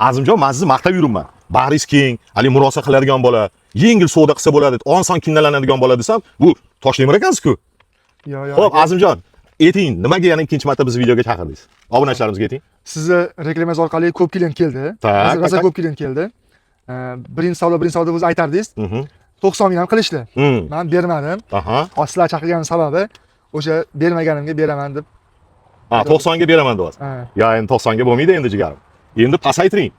Azimjon, men sizni maqtab yuribman. Bag'ringiz keng, hali murosa qiladigan bola, yengil savdo qilsa bo'ladi, oson kinnalanadigan bola desam, bu Toshtemir ekansiz-ku. Yo'q. Xo'p, Azimjon, ayting, nimaga yana ikkinchi marta biz videoga chaqirdingiz? Obunachilarimizga ayting. Sizni reklamangiz orqali ko'p klient keldi. Rosa ko'p klient keldi. Birinchi savdo o'zi aytardingiz. 90 ming ham qilishdi. Men bermadim. Sizlar chaqirgan sababi o'sha bermaganimga beraman deb. 90 ga beraman deyapsiz. Yo, endi 90 ga bo'lmaydi endi jigarim. Endi pasaytiring.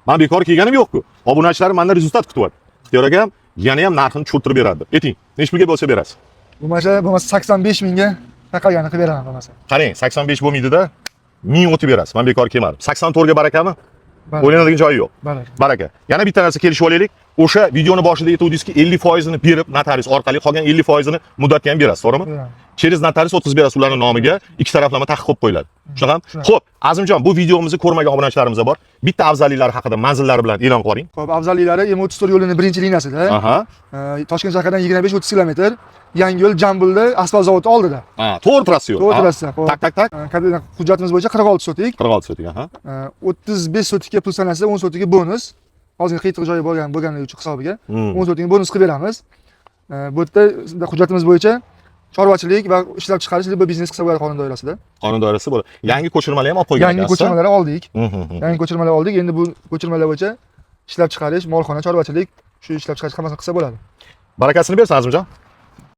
Men bekor kelganim yo'q-ku. Obunachilarim mendan rezultat kutyapti. Ixtiyor akam yana ham narxini tushirib beradi. Ayting, nech pulga bo'lsa berasiz? Bo'lmasa 85 mingga taqalganini qilib beraman bo'lmasa. Qarang, 85 bo'lmaydi-da. 1000 o'tib berasiz. Men bekor kelmadim. 84 ga barakami? O'ylanadigan joyi yo'q. Baraka. Yana bitta narsa kelishib olaylik. O'sha videoni boshida aytuvdingizki, 50% ni berib, notarius orqali qolgan 50% ni muddatga ham berasiz, to'g'rimi? Через notarius o'tkazib berasiz ularning nomiga, ikki taraflama taqiq qo'yib qo'yiladi. Shunaqami? Xo'p, Azimjon, bu videomizni ko'rmagan obunachilarimiz bor. Bitta afzalliklari haqida manzillari bilan e'lon qiling. Xo'p, afzalliklari M34 yo'lining birinchi liniyasida. Toshkent shahridan 25-30 kilometr. Yangiyo'l Jambulda asfalt zavodi oldida. To'g'ri trassa yo'l. To'g'ri trassa. Tak. Hujjatimiz bo'yicha 46 sotik. 46 sotik, 35 sotikka pul sanasi, 10 sotikka bonus. Hozir qiyiq joyi bo'lganligi uchun hisobiga 10 sotikka bonus qilib beramiz. Bu yerda hujjatimiz bo'yicha chorvachilik va ishlab chiqarish va biznes qilsa bo'ladi qonun doirasida. Qonun doirasida bo'ladi. Yangi ko'chirmalar ham olib qo'ygan ekansiz. Yangi ko'chirmalar oldik. Yangi ko'chirmalar oldik. Endi bu ko'chirmalar bo'yicha ishlab chiqarish, molxona, chorvachilik, shu ishlab chiqarish hammasini qilsa bo'ladi. Barakasini bersin Azimjon.